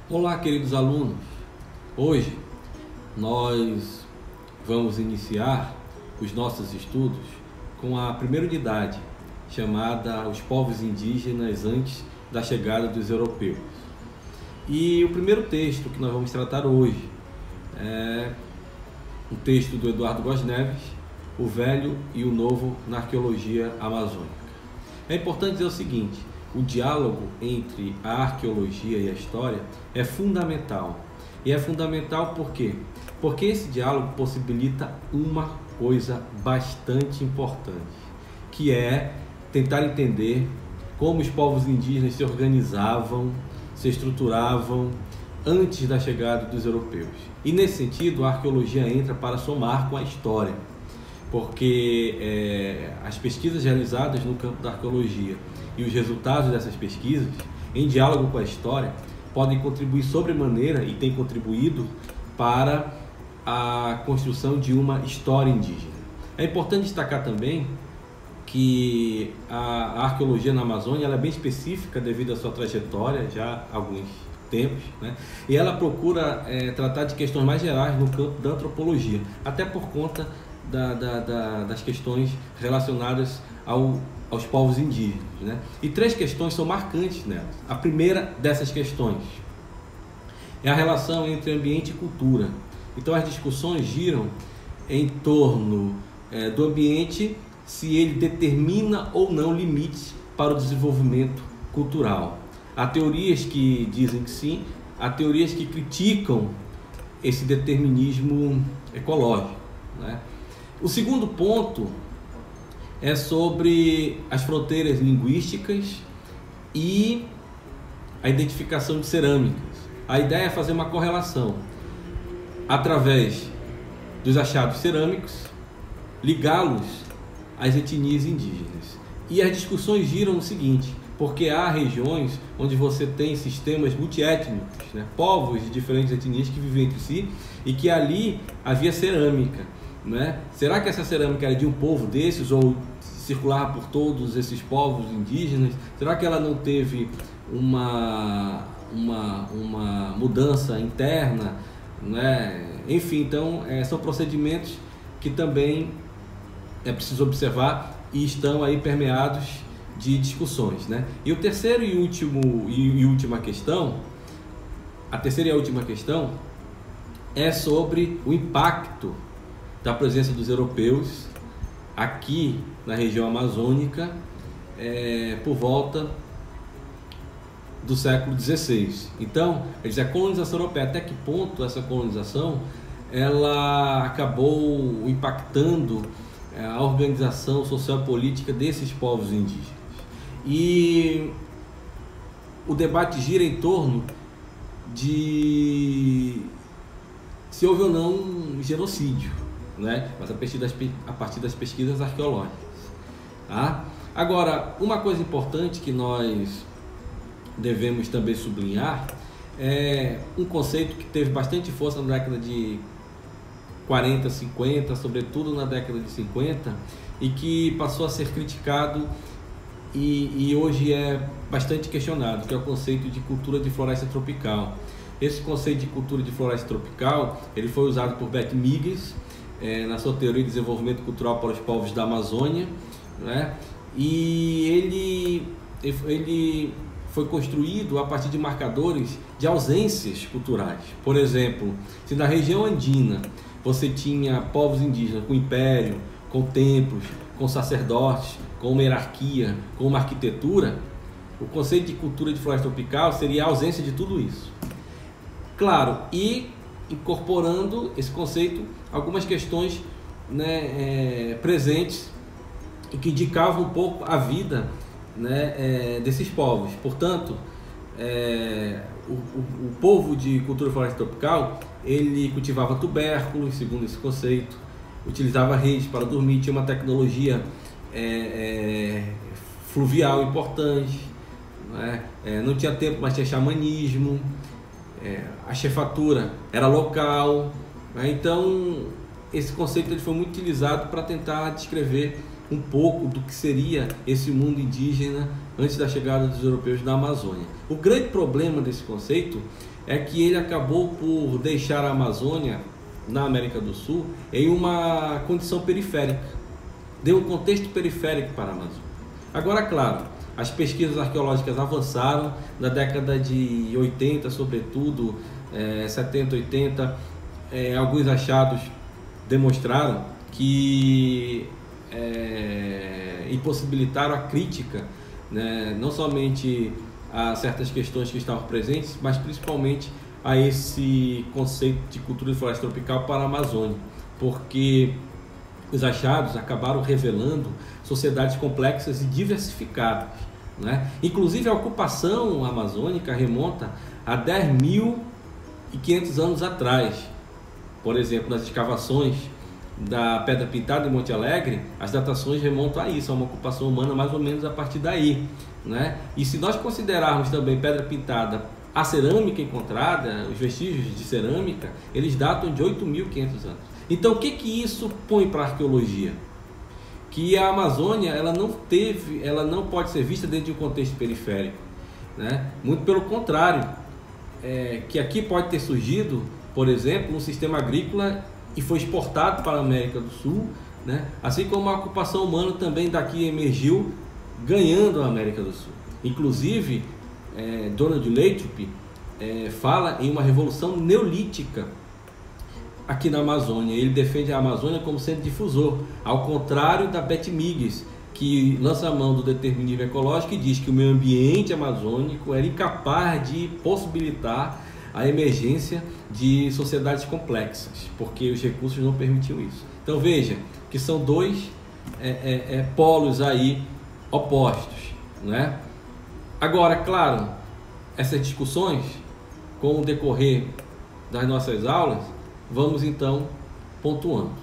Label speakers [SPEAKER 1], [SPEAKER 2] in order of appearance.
[SPEAKER 1] Olá, queridos alunos. Hoje nós vamos iniciar os nossos estudos com a primeira unidade, chamada Os Povos Indígenas antes da chegada dos europeus. E o primeiro texto que nós vamos tratar hoje é um texto do Eduardo Góes Neves, O Velho e o Novo na Arqueologia Amazônica. É importante dizer o seguinte: o diálogo entre a arqueologia e a história é fundamental. E é fundamental por quê? Porque esse diálogo possibilita uma coisa bastante importante, que é tentar entender como os povos indígenas se organizavam, se estruturavam antes da chegada dos europeus. E nesse sentido, a arqueologia entra para somar com a história, porque as pesquisas realizadas no campo da arqueologia e os resultados dessas pesquisas, em diálogo com a história, podem contribuir sobremaneira, e têm contribuído, para a construção de uma história indígena. É importante destacar também que a arqueologia na Amazônia ela é bem específica devido à sua trajetória, já há alguns tempos, né? E ela procura tratar de questões mais gerais no campo da antropologia, até por conta das questões relacionadas aos povos indígenas, né? E três questões são marcantes nelas. A primeira dessas questões é a relação entre ambiente e cultura. Então as discussões giram em torno do ambiente, se ele determina ou não limites para o desenvolvimento cultural. Há teorias que dizem que sim, há teorias que criticam esse determinismo ecológico, né? O segundo ponto é sobre as fronteiras linguísticas e a identificação de cerâmicas. A ideia é fazer uma correlação através dos achados cerâmicos, ligá-los às etnias indígenas. E as discussões giram no seguinte: porque há regiões onde você tem sistemas multiétnicos, né? Povos de diferentes etnias que vivem entre si, e que ali havia cerâmica, né? Será que essa cerâmica era de um povo desses ou circulava por todos esses povos indígenas? Será que ela não teve uma mudança interna, né? Enfim, então são procedimentos que também é preciso observar e estão aí permeados de discussões, né? E o terceiro e última questão, a terceira e a última questão é sobre o impacto da presença dos europeus aqui na região amazônica por volta do século XVI. Então, a colonização europeia, até que ponto essa colonização ela acabou impactando a organização social-política desses povos indígenas. E o debate gira em torno de se houve ou não um genocídio, né? Mas a partir das pesquisas arqueológicas, tá? Agora, uma coisa importante que nós devemos também sublinhar é um conceito que teve bastante força na década de 40, 50, sobretudo na década de 50, e que passou a ser criticado e hoje é bastante questionado, que é o conceito de cultura de floresta tropical. Esse conceito de cultura de floresta tropical ele foi usado por Bert Migas na sua teoria de desenvolvimento cultural para os povos da Amazônia, né? E ele foi construído a partir de marcadores de ausências culturais. Por exemplo, se na região andina você tinha povos indígenas com império, com templos, com sacerdotes, com uma hierarquia, com uma arquitetura, o conceito de cultura de floresta tropical seria a ausência de tudo isso. Claro, e incorporando esse conceito algumas questões, né, presentes e que indicavam um pouco a vida, né, desses povos. Portanto, o povo de cultura de floresta tropical ele cultivava tubérculos, segundo esse conceito, utilizava redes para dormir, tinha uma tecnologia fluvial importante, né? Não tinha templo, mas tinha xamanismo, a chefatura era local, né? Então esse conceito ele foi muito utilizado para tentar descrever um pouco do que seria esse mundo indígena antes da chegada dos europeus na Amazônia. O grande problema desse conceito é que ele acabou por deixar a Amazônia, na América do Sul, em uma condição periférica. Deu um contexto periférico para a Amazônia. Agora, claro, as pesquisas arqueológicas avançaram na década de 80, sobretudo, 70, 80, alguns achados demonstraram que impossibilitaram a crítica, né, não somente a certas questões que estavam presentes, mas principalmente a esse conceito de cultura de floresta tropical para a Amazônia, porque os achados acabaram revelando sociedades complexas e diversificadas, né? Inclusive a ocupação amazônica remonta a 10.500 anos atrás. Por exemplo, nas escavações da Pedra Pintada em Monte Alegre, as datações remontam a isso, a uma ocupação humana mais ou menos a partir daí, né? E se nós considerarmos também Pedra Pintada a cerâmica encontrada, os vestígios de cerâmica, eles datam de 8.500 anos. Então o que isso põe para a arqueologia? Que a Amazônia ela não pode ser vista dentro de um contexto periférico, né? Muito pelo contrário, que aqui pode ter surgido, por exemplo, um sistema agrícola e foi exportado para a América do Sul, né? Assim como a ocupação humana também daqui emergiu, ganhando a América do Sul. Inclusive, Donald Leitchup fala em uma revolução neolítica aqui na Amazônia. Ele defende a Amazônia como sendo difusor, ao contrário da Beth Migues, que lança a mão do determinismo ecológico e diz que o meio ambiente amazônico era incapaz de possibilitar a emergência de sociedades complexas, porque os recursos não permitiam isso. Então veja que são dois polos aí opostos, né? Agora, claro, essas discussões, com o decorrer das nossas aulas, vamos então pontuando.